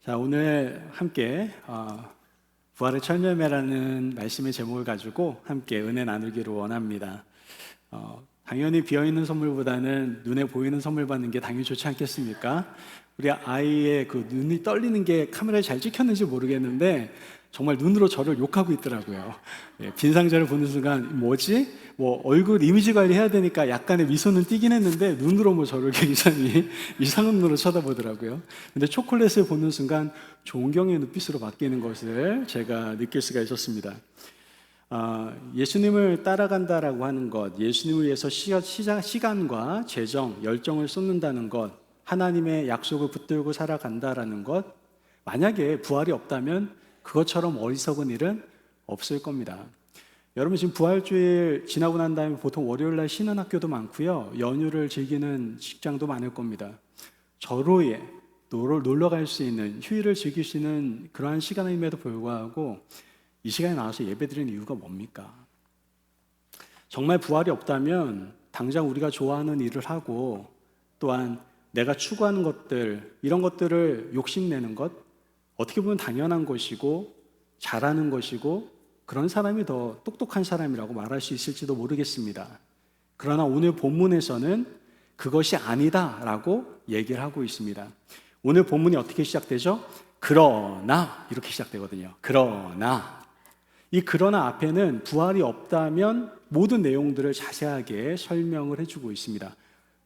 자, 오늘 함께 부활의 천열매라는 말씀의 제목을 가지고 함께 은혜 나누기를 원합니다. 당연히 비어있는 선물보다는 눈에 보이는 선물 받는 게 당연히 좋지 않겠습니까? 우리 아이의 그 눈이 떨리는 게 카메라에 잘 찍혔는지 모르겠는데 정말 눈으로 저를 욕하고 있더라고요. 빈 상자를 보는 순간 뭐지? 뭐 얼굴 이미지 관리해야 되니까 약간의 미소는 띄긴 했는데 눈으로 뭐 저를 굉장히 이상한 눈으로 쳐다보더라고요. 근데 초콜릿을 보는 순간 존경의 눈빛으로 바뀌는 것을 제가 느낄 수가 있었습니다. 예수님을 따라간다라고 하는 것, 예수님을 위해서 시간과 재정, 열정을 쏟는다는 것, 하나님의 약속을 붙들고 살아간다라는 것, 만약에 부활이 없다면 그것처럼 어리석은 일은 없을 겁니다. 여러분, 지금 부활주일 지나고 난 다음에 보통 월요일날 쉬는 학교도 많고요, 연휴를 즐기는 직장도 많을 겁니다. 절호에 놀러 갈 수 있는, 휴일을 즐길 수 있는 그러한 시간임에도 불구하고 이 시간에 나와서 예배드리는 이유가 뭡니까? 정말 부활이 없다면 당장 우리가 좋아하는 일을 하고, 또한 내가 추구하는 것들, 이런 것들을 욕심내는 것, 어떻게 보면 당연한 것이고 잘하는 것이고 그런 사람이 더 똑똑한 사람이라고 말할 수 있을지도 모르겠습니다. 그러나 오늘 본문에서는 그것이 아니다라고 얘기를 하고 있습니다. 오늘 본문이 어떻게 시작되죠? 그러나 이렇게 시작되거든요. 그러나, 이 그러나 앞에는 부활이 없다면 모든 내용들을 자세하게 설명을 해주고 있습니다.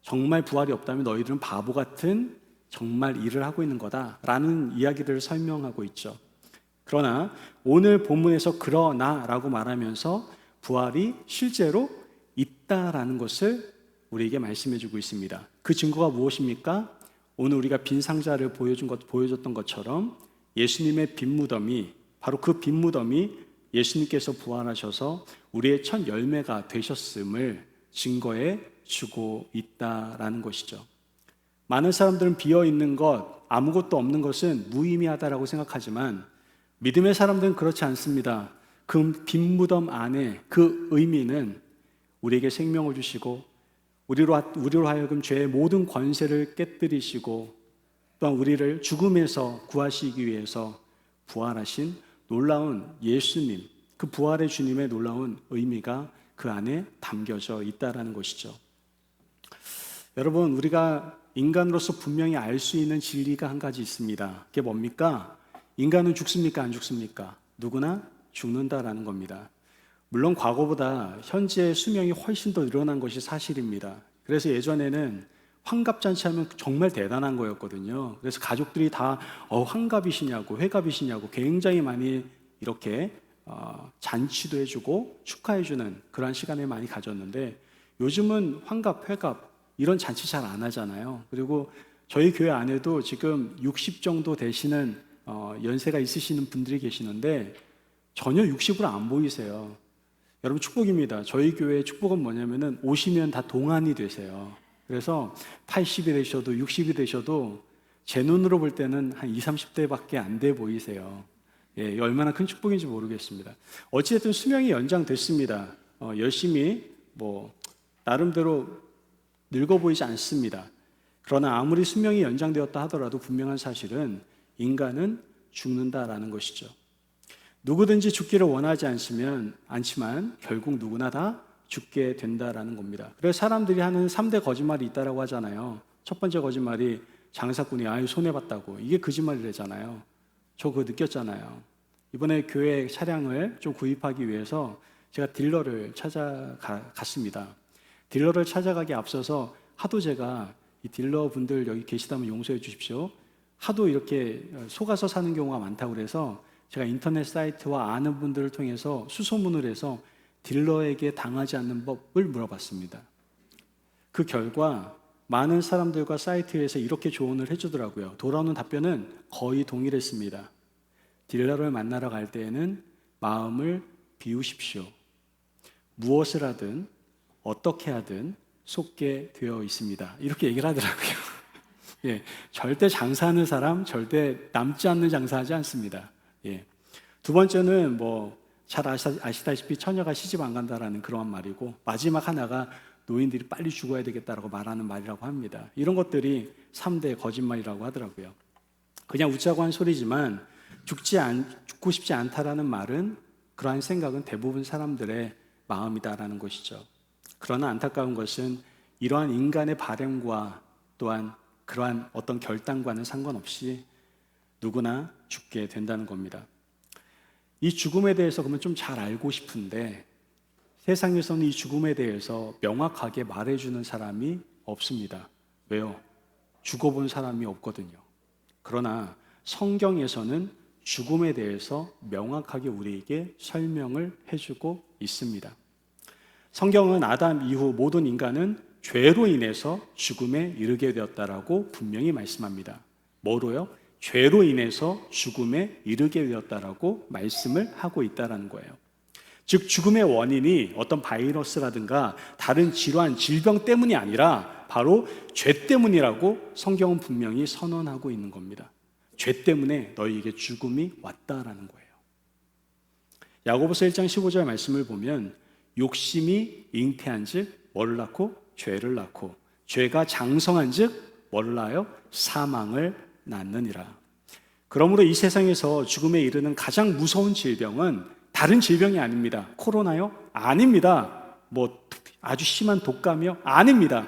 정말 부활이 없다면 너희들은 바보 같은 정말 일을 하고 있는 거다라는 이야기를 설명하고 있죠. 그러나 오늘 본문에서 그러나라고 말하면서 부활이 실제로 있다라는 것을 우리에게 말씀해주고 있습니다. 그 증거가 무엇입니까? 오늘 우리가 빈 상자를 보여줬던 것처럼 예수님의 빈 무덤이, 바로 그 빈 무덤이 예수님께서 부활하셔서 우리의 첫 열매가 되셨음을 증거해 주고 있다라는 것이죠. 많은 사람들은 비어있는 것, 아무것도 없는 것은 무의미하다라고 생각하지만 믿음의 사람들은 그렇지 않습니다. 그 빈 무덤 안에 그 의미는 우리에게 생명을 주시고 우리로 하여금 죄의 모든 권세를 깨뜨리시고 또한 우리를 죽음에서 구하시기 위해서 부활하신 놀라운 예수님, 그 부활의 주님의 놀라운 의미가 그 안에 담겨져 있다는 것이죠. 여러분, 우리가 인간으로서 분명히 알 수 있는 진리가 한 가지 있습니다. 그게 뭡니까? 인간은 죽습니까? 안 죽습니까? 누구나 죽는다라는 겁니다. 물론 과거보다 현재 수명이 훨씬 더 늘어난 것이 사실입니다. 그래서 예전에는 환갑잔치 하면 정말 대단한 거였거든요. 그래서 가족들이 다 환갑이시냐고 회갑이시냐고 굉장히 많이 이렇게 잔치도 해주고 축하해주는 그런 시간을 많이 가졌는데, 요즘은 환갑, 회갑 이런 잔치 잘 안 하잖아요. 그리고 저희 교회 안에도 지금 60 정도 되시는 연세가 있으시는 분들이 계시는데 전혀 60으로 안 보이세요. 여러분, 축복입니다. 저희 교회의 축복은 뭐냐면은 오시면 다 동안이 되세요. 그래서 80이 되셔도 60이 되셔도 제 눈으로 볼 때는 한 20, 30대밖에 안 돼 보이세요. 얼마나 큰 축복인지 모르겠습니다. 어찌됐든 수명이 연장됐습니다. 열심히 나름대로 늙어 보이지 않습니다. 그러나 아무리 수명이 연장되었다 하더라도 분명한 사실은 인간은 죽는다라는 것이죠. 누구든지 죽기를 원하지 않지만 결국 누구나 다 죽게 된다라는 겁니다. 그래서 사람들이 하는 3대 거짓말이 있다라고 하잖아요. 첫 번째 거짓말이 장사꾼이 손해봤다고. 이게 거짓말이래잖아요. 저 그거 느꼈잖아요. 이번에 교회 차량을 좀 구입하기 위해서 제가 딜러를 찾아갔습니다. 딜러를 찾아가기 앞서서 하도 제가 이 딜러분들 여기 계시다면 용서해 주십시오. 하도 이렇게 속아서 사는 경우가 많다고 그래서 제가 인터넷 사이트와 아는 분들을 통해서 수소문을 해서 딜러에게 당하지 않는 법을 물어봤습니다. 그 결과 많은 사람들과 사이트에서 이렇게 조언을 해주더라고요. 돌아오는 답변은 거의 동일했습니다. 딜러를 만나러 갈 때에는 마음을 비우십시오. 무엇을 하든 어떻게 하든 속게 되어 있습니다. 이렇게 얘기를 하더라고요. 절대 장사하는 사람 절대 남지 않는 장사하지 않습니다. 두 번째는 잘 아시다시피 처녀가 시집 안 간다라는 그러한 말이고, 마지막 하나가 노인들이 빨리 죽어야 되겠다라고 말하는 말이라고 합니다. 이런 것들이 3대 거짓말이라고 하더라고요. 그냥 웃자고 한 소리지만 죽고 싶지 않다라는 말은, 그러한 생각은 대부분 사람들의 마음이다라는 것이죠. 그러나 안타까운 것은 이러한 인간의 바램과 또한 그러한 어떤 결단과는 상관없이 누구나 죽게 된다는 겁니다. 이 죽음에 대해서 그러면 좀 잘 알고 싶은데 세상에서는 이 죽음에 대해서 명확하게 말해주는 사람이 없습니다. 왜요? 죽어본 사람이 없거든요. 그러나 성경에서는 죽음에 대해서 명확하게 우리에게 설명을 해주고 있습니다. 성경은 아담 이후 모든 인간은 죄로 인해서 죽음에 이르게 되었다라고 분명히 말씀합니다. 뭐로요? 죄로 인해서 죽음에 이르게 되었다라고 말씀을 하고 있다는 거예요. 즉 죽음의 원인이 어떤 바이러스라든가 다른 질환, 질병 때문이 아니라 바로 죄 때문이라고 성경은 분명히 선언하고 있는 겁니다. 죄 때문에 너희에게 죽음이 왔다라는 거예요. 야고보서 1장 15절 말씀을 보면 욕심이 잉태한 즉 뭐를 낳고? 죄를 낳고, 죄가 장성한 즉 뭐를 낳아요? 사망을 낳느니라. 그러므로 이 세상에서 죽음에 이르는 가장 무서운 질병은 다른 질병이 아닙니다. 코로나요? 아닙니다. 뭐 아주 심한 독감이요? 아닙니다.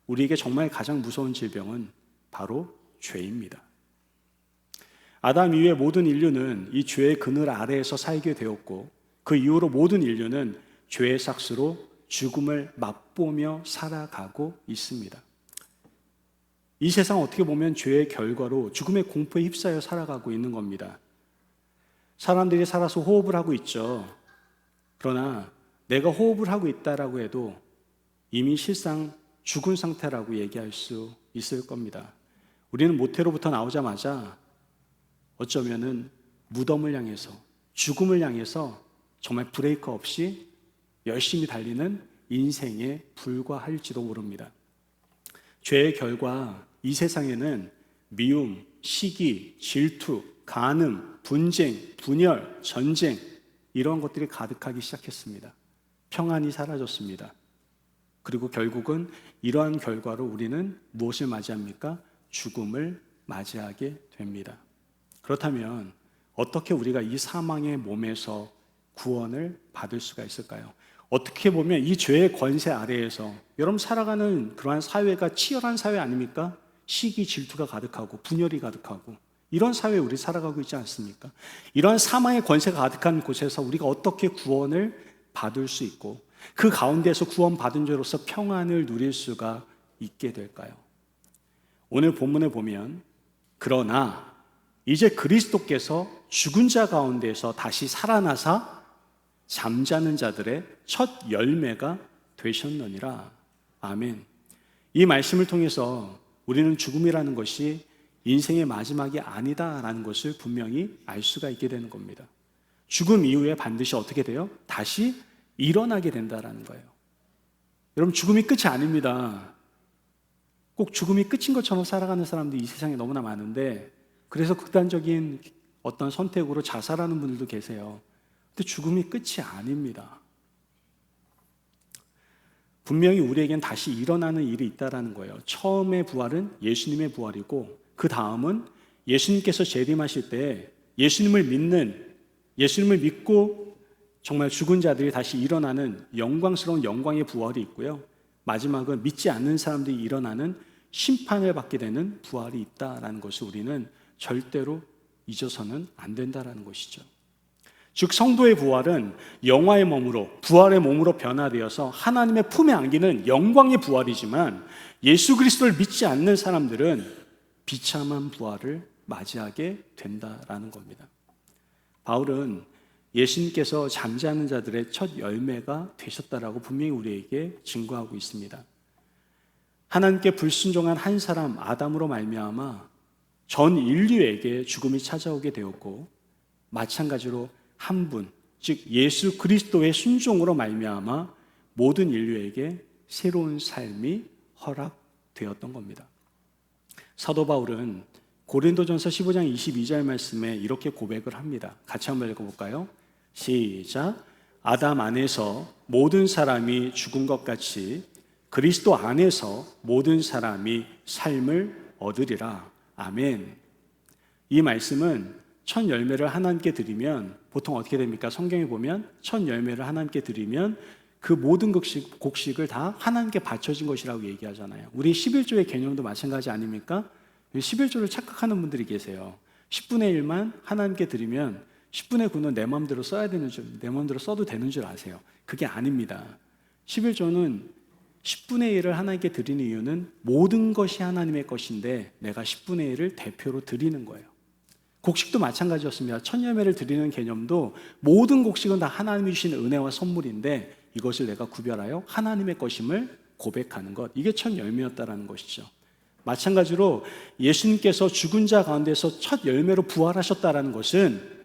우리에게 정말 가장 무서운 질병은 바로 죄입니다. 아담 이후의 모든 인류는 이 죄의 그늘 아래에서 살게 되었고, 그 이후로 모든 인류는 죄의 삭스로 죽음을 맛보며 살아가고 있습니다. 이 세상 어떻게 보면 죄의 결과로 죽음의 공포에 휩싸여 살아가고 있는 겁니다. 사람들이 살아서 호흡을 하고 있죠. 그러나 내가 호흡을 하고 있다라고 해도 이미 실상 죽은 상태라고 얘기할 수 있을 겁니다. 우리는 모태로부터 나오자마자 어쩌면은 무덤을 향해서, 죽음을 향해서 정말 브레이크 없이 열심히 달리는 인생에 불과할지도 모릅니다. 죄의 결과, 이 세상에는 미움, 시기, 질투, 간음, 분쟁, 분열, 전쟁, 이런 것들이 가득하기 시작했습니다. 평안이 사라졌습니다. 그리고 결국은 이러한 결과로 우리는 무엇을 맞이합니까? 죽음을 맞이하게 됩니다. 그렇다면 어떻게 우리가 이 사망의 몸에서 구원을 받을 수가 있을까요? 어떻게 보면 이 죄의 권세 아래에서 여러분 살아가는 그러한 사회가 치열한 사회 아닙니까? 시기, 질투가 가득하고 분열이 가득하고 이런 사회에 우리 살아가고 있지 않습니까? 이러한 사망의 권세가 가득한 곳에서 우리가 어떻게 구원을 받을 수 있고 그 가운데서 구원받은 죄로서 평안을 누릴 수가 있게 될까요? 오늘 본문에 보면 그러나 이제 그리스도께서 죽은 자 가운데서 다시 살아나사 잠자는 자들의 첫 열매가 되셨느니라. 아멘. 이 말씀을 통해서 우리는 죽음이라는 것이 인생의 마지막이 아니다라는 것을 분명히 알 수가 있게 되는 겁니다. 죽음 이후에 반드시 어떻게 돼요? 다시 일어나게 된다라는 거예요. 여러분 죽음이 끝이 아닙니다. 꼭 죽음이 끝인 것처럼 살아가는 사람들이 이 세상에 너무나 많은데 그래서 극단적인 어떤 선택으로 자살하는 분들도 계세요. 근데 죽음이 끝이 아닙니다. 분명히 우리에겐 다시 일어나는 일이 있다는 거예요. 처음의 부활은 예수님의 부활이고 그 다음은 예수님께서 재림하실 때 예수님을 믿고 정말 죽은 자들이 다시 일어나는 영광스러운 영광의 부활이 있고요. 마지막은 믿지 않는 사람들이 일어나는 심판을 받게 되는 부활이 있다는 것을 우리는 절대로 잊어서는 안 된다는 것이죠. 즉 성도의 부활은 영화의 몸으로, 부활의 몸으로 변화되어서 하나님의 품에 안기는 영광의 부활이지만 예수 그리스도를 믿지 않는 사람들은 비참한 부활을 맞이하게 된다라는 겁니다. 바울은 예수님께서 잠자는 자들의 첫 열매가 되셨다라고 분명히 우리에게 증거하고 있습니다. 하나님께 불순종한 한 사람 아담으로 말미암아 전 인류에게 죽음이 찾아오게 되었고 마찬가지로 한 분, 즉 예수 그리스도의 순종으로 말미암아 모든 인류에게 새로운 삶이 허락되었던 겁니다. 사도 바울은 고린도전서 15장 22절 말씀에 이렇게 고백을 합니다. 같이 한번 읽어볼까요? 시작. 아담 안에서 모든 사람이 죽은 것 같이 그리스도 안에서 모든 사람이 삶을 얻으리라. 아멘. 이 말씀은 첫 열매를 하나님께 드리면 보통 어떻게 됩니까? 성경에 보면 첫 열매를 하나님께 드리면 그 모든 곡식을 다 하나님께 바쳐진 것이라고 얘기하잖아요. 우리 11조의 개념도 마찬가지 아닙니까? 11조를 착각하는 분들이 계세요. 10분의 1만 하나님께 드리면 10분의 9는 내 마음대로 써야 되는 줄, 내 마음대로 써도 되는 줄 아세요. 그게 아닙니다. 11조는 10분의 1을 하나님께 드리는 이유는 모든 것이 하나님의 것인데 내가 10분의 1을 대표로 드리는 거예요. 곡식도 마찬가지였습니다. 첫 열매를 드리는 개념도 모든 곡식은 다 하나님이 주신 은혜와 선물인데 이것을 내가 구별하여 하나님의 것임을 고백하는 것, 이게 첫 열매였다라는 것이죠. 마찬가지로 예수님께서 죽은 자 가운데서 첫 열매로 부활하셨다라는 것은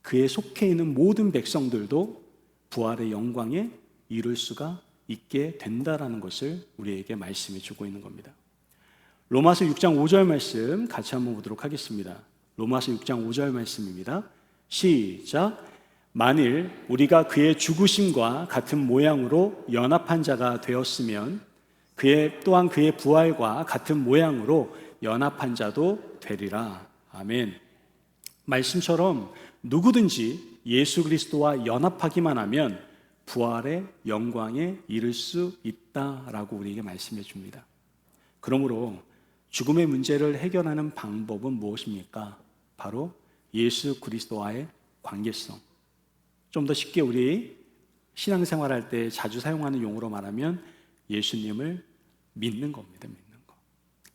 그에 속해 있는 모든 백성들도 부활의 영광에 이룰 수가 있게 된다라는 것을 우리에게 말씀해 주고 있는 겁니다. 로마서 6장 5절 말씀 같이 한번 보도록 하겠습니다. 로마서 6장 5절 말씀입니다. 시작. 만일 우리가 그의 죽으심과 같은 모양으로 연합한 자가 되었으면 또한 그의 부활과 같은 모양으로 연합한 자도 되리라. 아멘. 말씀처럼 누구든지 예수 그리스도와 연합하기만 하면 부활의 영광에 이를 수 있다라고 우리에게 말씀해 줍니다. 그러므로 죽음의 문제를 해결하는 방법은 무엇입니까? 바로 예수 그리스도와의 관계성. 좀 더 쉽게 우리 신앙생활할 때 자주 사용하는 용어로 말하면 예수님을 믿는 겁니다. 믿는 거.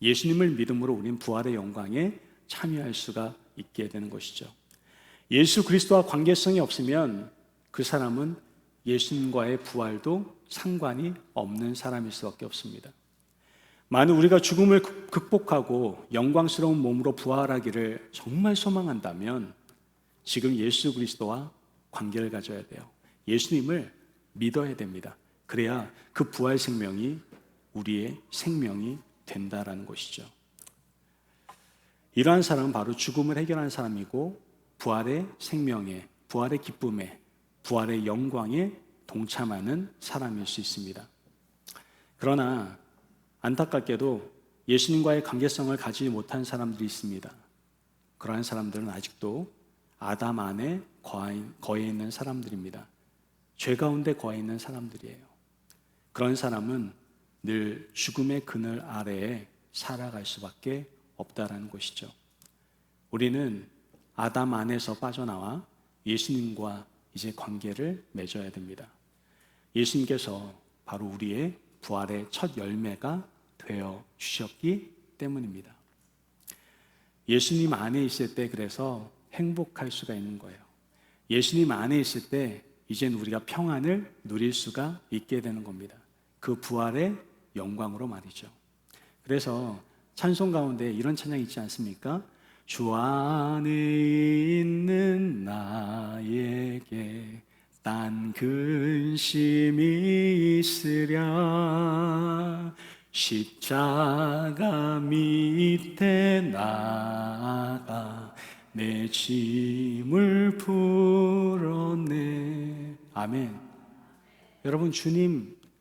예수님을 믿음으로 우리는 부활의 영광에 참여할 수가 있게 되는 것이죠. 예수 그리스도와 관계성이 없으면 그 사람은 예수님과의 부활도 상관이 없는 사람일 수밖에 없습니다. 만약 우리가 죽음을 극복하고 영광스러운 몸으로 부활하기를 정말 소망한다면 지금 예수 그리스도와 관계를 가져야 돼요. 예수님을 믿어야 됩니다. 그래야 그 부활 생명이 우리의 생명이 된다라는 것이죠. 이러한 사람은 바로 죽음을 해결하는 사람이고 부활의 생명에, 부활의 기쁨에, 부활의 영광에 동참하는 사람일 수 있습니다. 그러나 안타깝게도 예수님과의 관계성을 가지지 못한 사람들이 있습니다. 그러한 사람들은 아직도 아담 안에 거해 있는 사람들입니다. 죄 가운데 거해 있는 사람들이에요. 그런 사람은 늘 죽음의 그늘 아래에 살아갈 수밖에 없다라는 것이죠. 우리는 아담 안에서 빠져나와 예수님과 이제 관계를 맺어야 됩니다. 예수님께서 바로 우리의 부활의 첫 열매가 되어 주셨기 때문입니다. 예수님 안에 있을 때 그래서 행복할 수가 있는 거예요. 예수님 안에 있을 때 이젠 우리가 평안을 누릴 수가 있게 되는 겁니다. 그 부활의 영광으로 말이죠. 그래서 찬송 가운데 이런 찬양 있지 않습니까? 주 안에 있는 나에게 딴 근심이 있으랴 십자가 밑에 나가 내 짐을 풀었네. 아멘. 여러분,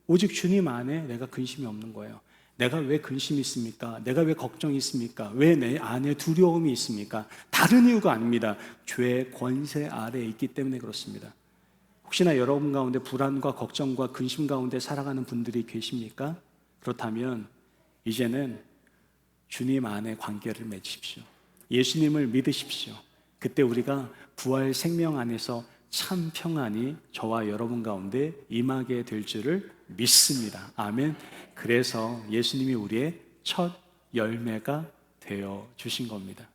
오직 주님 안에 내가 근심이 없는 거예요. 내가 왜 근심이 있습니까? 내가 왜 걱정이 있습니까? 왜 내 안에 두려움이 있습니까? 다른 이유가 아닙니다. 죄의 권세 아래에 있기 때문에 그렇습니다. 혹시나 여러분 가운데 불안과 걱정과 근심 가운데 살아가는 분들이 계십니까? 그렇다면 이제는 주님 안에 관계를 맺으십시오. 예수님을 믿으십시오. 그때 우리가 부활 생명 안에서 참 평안이 저와 여러분 가운데 임하게 될 줄을 믿습니다. 아멘. 그래서 예수님이 우리의 첫 열매가 되어 주신 겁니다.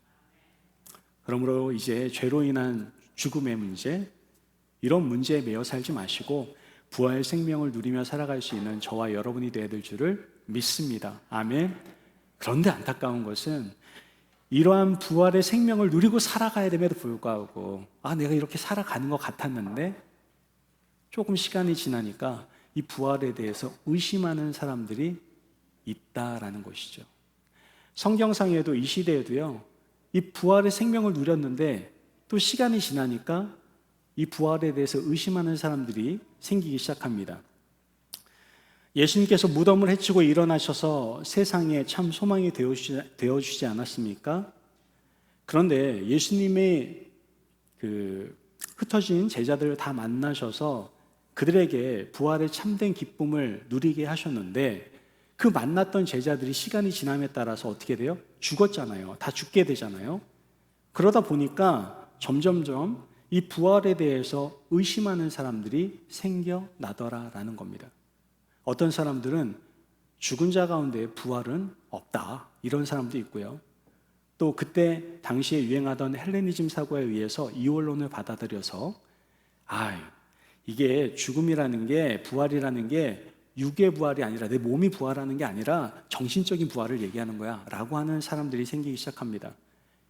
그러므로 이제 죄로 인한 죽음의 문제, 이런 문제에 매여 살지 마시고 부활 생명을 누리며 살아갈 수 있는 저와 여러분이 되어야 될 줄을 믿습니다. 아멘. 그런데 안타까운 것은 이러한 부활의 생명을 누리고 살아가야 됨에도 불구하고 내가 이렇게 살아가는 것 같았는데 조금 시간이 지나니까 이 부활에 대해서 의심하는 사람들이 있다라는 것이죠. 성경상에도 이 시대에도요, 이 부활의 생명을 누렸는데 또 시간이 지나니까 이 부활에 대해서 의심하는 사람들이 생기기 시작합니다. 예수님께서 무덤을 해치고 일어나셔서 세상에 참 소망이 되어주지 않았습니까? 그런데 예수님의 흩어진 제자들을 다 만나셔서 그들에게 부활의 참된 기쁨을 누리게 하셨는데, 그 만났던 제자들이 시간이 지남에 따라서 어떻게 돼요? 죽었잖아요. 다 죽게 되잖아요. 그러다 보니까 점점점 이 부활에 대해서 의심하는 사람들이 생겨나더라라는 겁니다. 어떤 사람들은 죽은 자 가운데 부활은 없다, 이런 사람도 있고요. 또 그때 당시에 유행하던 헬레니즘 사고에 의해서 이원론을 받아들여서 이게 죽음이라는 게, 부활이라는 게 육의 부활이 아니라 내 몸이 부활하는 게 아니라 정신적인 부활을 얘기하는 거야 라고 하는 사람들이 생기기 시작합니다.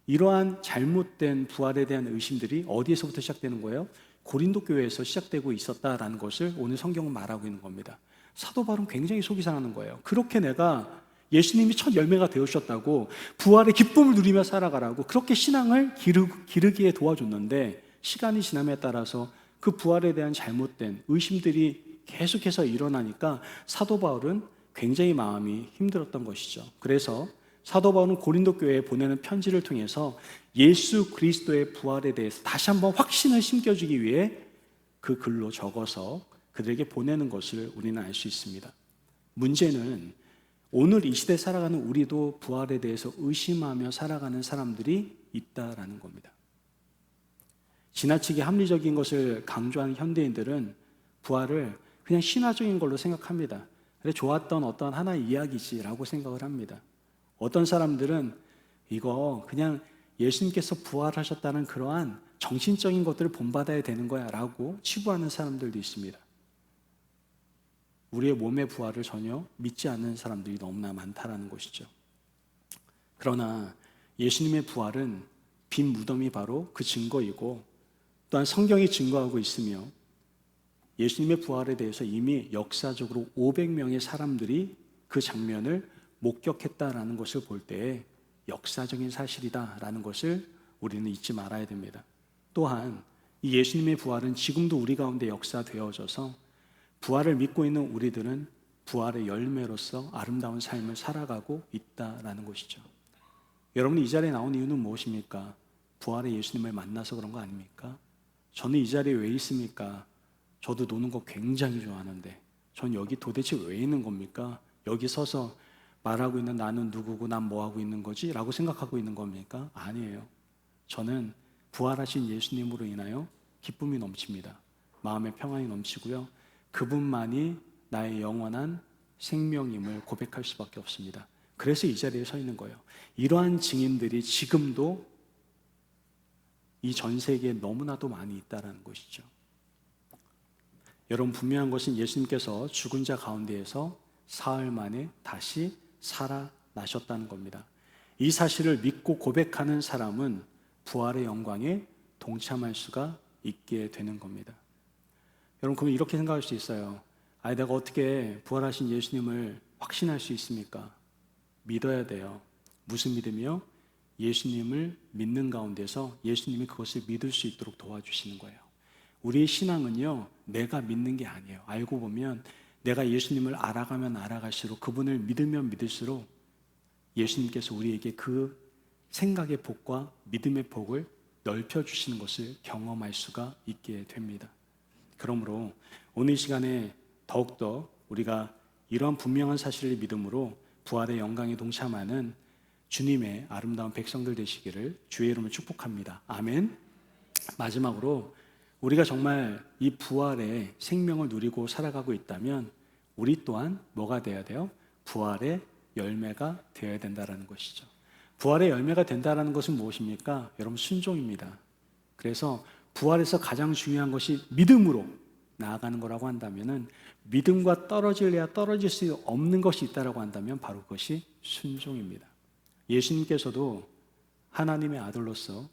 이러한 잘못된 부활에 대한 의심들이 어디에서부터 시작되는 거예요? 고린도 교회에서 시작되고 있었다라는 것을 오늘 성경은 말하고 있는 겁니다. 사도 바울은 굉장히 속이 상하는 거예요. 그렇게 내가 예수님이 첫 열매가 되어주셨다고 부활의 기쁨을 누리며 살아가라고 그렇게 신앙을 기르기에 도와줬는데, 시간이 지남에 따라서 그 부활에 대한 잘못된 의심들이 계속해서 일어나니까 사도 바울은 굉장히 마음이 힘들었던 것이죠. 그래서 사도 바울은 고린도 교회에 보내는 편지를 통해서 예수 그리스도의 부활에 대해서 다시 한번 확신을 심겨주기 위해 그 글로 적어서 그들에게 보내는 것을 우리는 알 수 있습니다. 문제는 오늘 이 시대에 살아가는 우리도 부활에 대해서 의심하며 살아가는 사람들이 있다라는 겁니다. 지나치게 합리적인 것을 강조하는 현대인들은 부활을 그냥 신화적인 걸로 생각합니다. 그래, 좋았던 어떤 하나의 이야기지라고 생각을 합니다. 어떤 사람들은 이거 그냥 예수님께서 부활하셨다는 그러한 정신적인 것들을 본받아야 되는 거야 라고 치부하는 사람들도 있습니다. 우리의 몸의 부활을 전혀 믿지 않는 사람들이 너무나 많다라는 것이죠. 그러나 예수님의 부활은 빈 무덤이 바로 그 증거이고, 또한 성경이 증거하고 있으며, 예수님의 부활에 대해서 이미 역사적으로 500명의 사람들이 그 장면을 목격했다라는 것을 볼 때 역사적인 사실이다라는 것을 우리는 잊지 말아야 됩니다. 또한 이 예수님의 부활은 지금도 우리 가운데 역사되어져서 부활을 믿고 있는 우리들은 부활의 열매로서 아름다운 삶을 살아가고 있다라는 것이죠. 여러분이 이 자리에 나온 이유는 무엇입니까? 부활의 예수님을 만나서 그런 거 아닙니까? 저는 이 자리에 왜 있습니까? 저도 노는 거 굉장히 좋아하는데 전 여기 도대체 왜 있는 겁니까? 여기 서서 말하고 있는 나는 누구고 난 뭐하고 있는 거지? 라고 생각하고 있는 겁니까? 아니에요. 저는 부활하신 예수님으로 인하여 기쁨이 넘칩니다. 마음의 평안이 넘치고요. 그분만이 나의 영원한 생명임을 고백할 수밖에 없습니다. 그래서 이 자리에 서 있는 거예요. 이러한 증인들이 지금도 이 전 세계에 너무나도 많이 있다는 것이죠. 여러분, 분명한 것은 예수님께서 죽은 자 가운데에서 사흘 만에 다시 살아나셨다는 겁니다. 이 사실을 믿고 고백하는 사람은 부활의 영광에 동참할 수가 있게 되는 겁니다. 여러분, 그러면 이렇게 생각할 수 있어요. 내가 어떻게 부활하신 예수님을 확신할 수 있습니까? 믿어야 돼요. 무슨 믿음이요? 예수님을 믿는 가운데서 예수님이 그것을 믿을 수 있도록 도와주시는 거예요. 우리의 신앙은요, 내가 믿는 게 아니에요. 알고 보면 내가 예수님을 알아가면 알아갈수록, 그분을 믿으면 믿을수록 예수님께서 우리에게 그 생각의 복과 믿음의 복을 넓혀주시는 것을 경험할 수가 있게 됩니다. 그러므로 오늘 시간에 더욱더 우리가 이러한 분명한 사실을 믿음으로 부활의 영광에 동참하는 주님의 아름다운 백성들 되시기를 주의 이름으로 축복합니다. 아멘. 마지막으로 우리가 정말 이 부활의 생명을 누리고 살아가고 있다면 우리 또한 뭐가 되어야 돼요? 부활의 열매가 되어야 된다는 것이죠. 부활의 열매가 된다는 것은 무엇입니까? 여러분, 순종입니다. 그래서 부활에서 가장 중요한 것이 믿음으로 나아가는 거라고 한다면, 믿음과 떨어질래야 떨어질 수 없는 것이 있다고 한다면 바로 그것이 순종입니다. 예수님께서도 하나님의 아들로서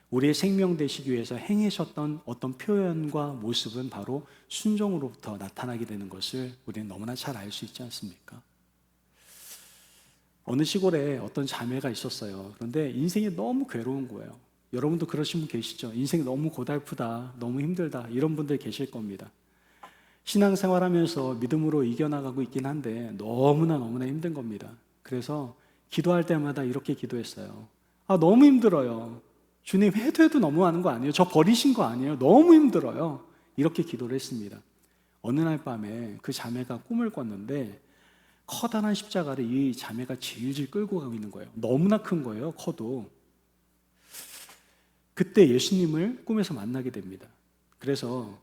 우리의 생명 되시기 위해서 행하셨던 어떤 표현과 모습은 바로 순종으로부터 나타나게 되는 것을 우리는 너무나 잘 알 수 있지 않습니까? 어느 시골에 어떤 자매가 있었어요. 그런데 인생이 너무 괴로운 거예요. 여러분도 그러신 분 계시죠? 인생이 너무 고달프다, 너무 힘들다, 이런 분들 계실 겁니다. 신앙생활하면서 믿음으로 이겨나가고 있긴 한데 너무나 힘든 겁니다. 그래서 기도할 때마다 이렇게 기도했어요. 너무 힘들어요. 주님 해도 너무하는 거 아니에요? 저 버리신 거 아니에요? 너무 힘들어요. 이렇게 기도를 했습니다. 어느 날 밤에 그 자매가 꿈을 꿨는데 커다란 십자가를 이 자매가 질질 끌고 가고 있는 거예요. 너무나 큰 거예요, 커도. 그때 예수님을 꿈에서 만나게 됩니다. 그래서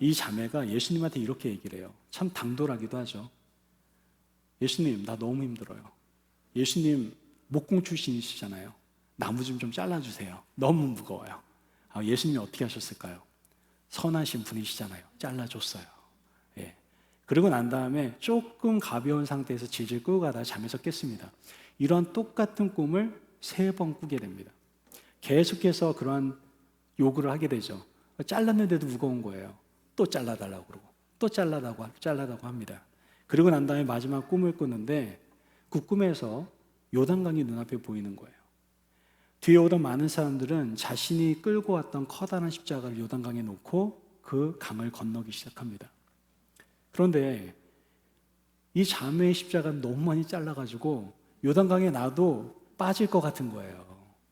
이 자매가 예수님한테 이렇게 얘기를 해요. 참 당돌하기도 하죠. 예수님, 나 너무 힘들어요. 예수님 목공 출신이시잖아요. 나무 좀 잘라주세요. 너무 무거워요. 예수님이 어떻게 하셨을까요? 선하신 분이시잖아요. 잘라줬어요. 예. 그리고 난 다음에 조금 가벼운 상태에서 질질 끌고 가다가 잠에서 깼습니다. 이런 똑같은 꿈을 3번 꾸게 됩니다. 계속해서 그러한 요구를 하게 되죠. 잘랐는데도 무거운 거예요. 또 잘라달라고 그러고 또 잘라달라고 합니다. 그리고 난 다음에 마지막 꿈을 꾸는데 그 꿈에서 요단강이 눈앞에 보이는 거예요. 뒤에 오던 많은 사람들은 자신이 끌고 왔던 커다란 십자가를 요단강에 놓고 그 강을 건너기 시작합니다. 그런데 이 자매의 십자가는 너무 많이 잘라가지고 요단강에 놔도 빠질 것 같은 거예요.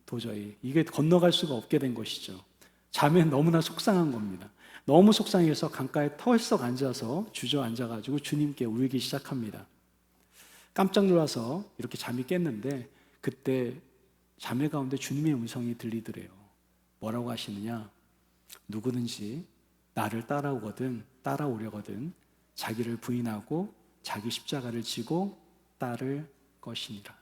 도저히 이게 건너갈 수가 없게 된 것이죠. 자매는 너무나 속상한 겁니다. 너무 속상해서 강가에 털썩 앉아서 주저앉아가지고 주님께 울기 시작합니다. 깜짝 놀라서 이렇게 잠이 깼는데 그때 자매 가운데 주님의 음성이 들리더래요. 뭐라고 하시느냐? 누구든지 나를 따라오려거든 자기를 부인하고 자기 십자가를 지고 따를 것이니라.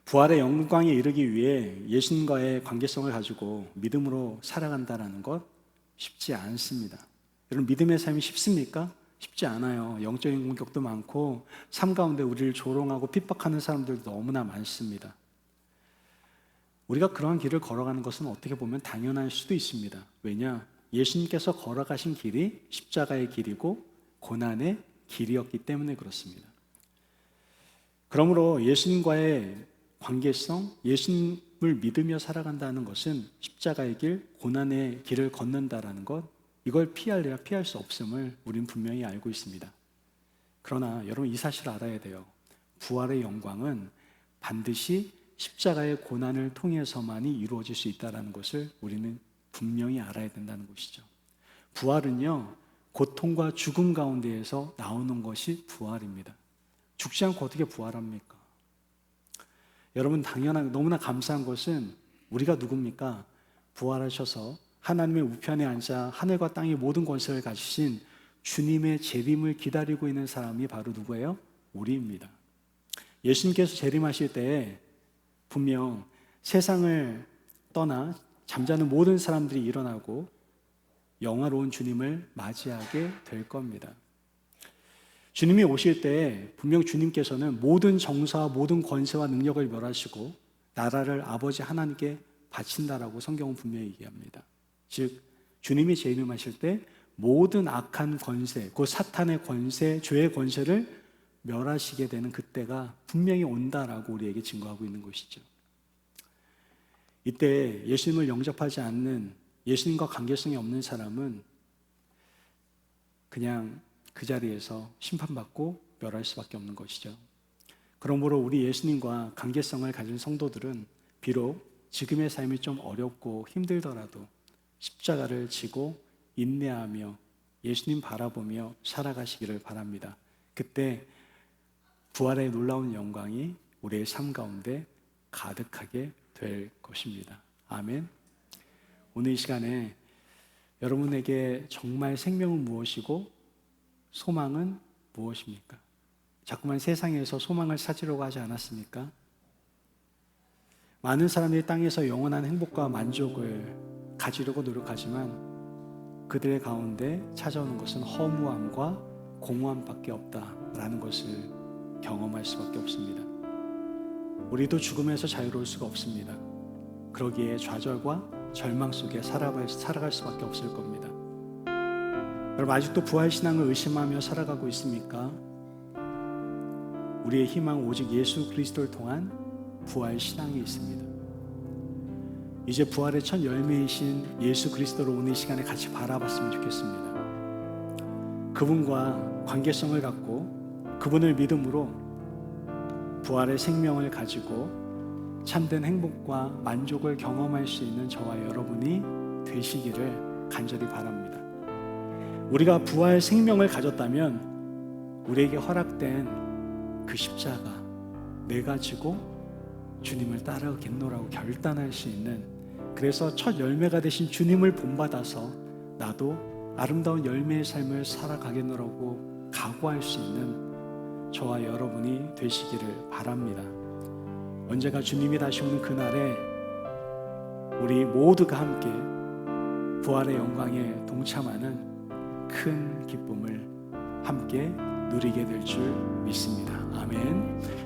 부활의 영광에 이르기 위해 예수님과의 관계성을 가지고 믿음으로 살아간다는 것 쉽지 않습니다. 여러분, 믿음의 삶이 쉽습니까? 쉽지 않아요. 영적인 공격도 많고 삶 가운데 우리를 조롱하고 핍박하는 사람들도 너무나 많습니다. 우리가 그러한 길을 걸어가는 것은 어떻게 보면 당연할 수도 있습니다. 왜냐? 예수님께서 걸어가신 길이 십자가의 길이고 고난의 길이었기 때문에 그렇습니다. 그러므로 예수님과의 관계성, 예수님을 믿으며 살아간다는 것은 십자가의 길, 고난의 길을 걷는다라는 것, 이걸 피할래야 피할 수 없음을 우리는 분명히 알고 있습니다. 그러나 여러분 이 사실을 알아야 돼요. 부활의 영광은 반드시 십자가의 고난을 통해서만이 이루어질 수 있다는 것을 우리는 분명히 알아야 된다는 것이죠. 부활은요, 고통과 죽음 가운데에서 나오는 것이 부활입니다. 죽지 않고 어떻게 부활합니까? 여러분 너무나 감사한 것은 우리가 누굽니까? 부활하셔서 하나님의 우편에 앉아 하늘과 땅의 모든 권세를 가지신 주님의 재림을 기다리고 있는 사람이 바로 누구예요? 우리입니다. 예수님께서 재림하실 때에 분명 세상을 떠나 잠자는 모든 사람들이 일어나고 영화로운 주님을 맞이하게 될 겁니다. 주님이 오실 때 분명 주님께서는 모든 정사와 모든 권세와 능력을 멸하시고 나라를 아버지 하나님께 바친다라고 성경은 분명히 얘기합니다. 즉 주님이 재림하실 때 모든 악한 권세, 그 사탄의 권세, 죄의 권세를 멸하시게 되는 그때가 분명히 온다라고 우리에게 증거하고 있는 것이죠. 이때 예수님을 영접하지 않는, 예수님과 관계성이 없는 사람은 그냥 그 자리에서 심판받고 멸할 수밖에 없는 것이죠. 그러므로 우리 예수님과 관계성을 가진 성도들은 비록 지금의 삶이 좀 어렵고 힘들더라도 십자가를 지고 인내하며 예수님 바라보며 살아가시기를 바랍니다. 그때 부활의 놀라운 영광이 우리의 삶 가운데 가득하게 될 것입니다. 아멘. 오늘 이 시간에 여러분에게 정말 생명은 무엇이고 소망은 무엇입니까? 자꾸만 세상에서 소망을 찾으려고 하지 않았습니까? 많은 사람들이 땅에서 영원한 행복과 만족을 가지려고 노력하지만 그들의 가운데 찾아오는 것은 허무함과 공허함밖에 없다라는 것을 경험할 수밖에 없습니다. 우리도 죽음에서 자유로울 수가 없습니다. 그러기에 좌절과 절망 속에 살아갈 수밖에 없을 겁니다. 여러분 아직도 부활신앙을 의심하며 살아가고 있습니까? 우리의 희망은 오직 예수 그리스도를 통한 부활신앙에 있습니다. 이제 부활의 첫 열매이신 예수 그리스도를 오늘 이 시간에 같이 바라봤으면 좋겠습니다. 그분과 관계성을 갖고 그분을 믿음으로 부활의 생명을 가지고 참된 행복과 만족을 경험할 수 있는 저와 여러분이 되시기를 간절히 바랍니다. 우리가 부활 생명을 가졌다면 우리에게 허락된 그 십자가 내가 지고 주님을 따르겠노라고 결단할 수 있는, 그래서 첫 열매가 되신 주님을 본받아서 나도 아름다운 열매의 삶을 살아가겠노라고 각오할 수 있는 저와 여러분이 되시기를 바랍니다. 언젠가 주님이 다시 오는 그날에 우리 모두가 함께 부활의 영광에 동참하는 큰 기쁨을 함께 누리게 될 줄 믿습니다. 아멘.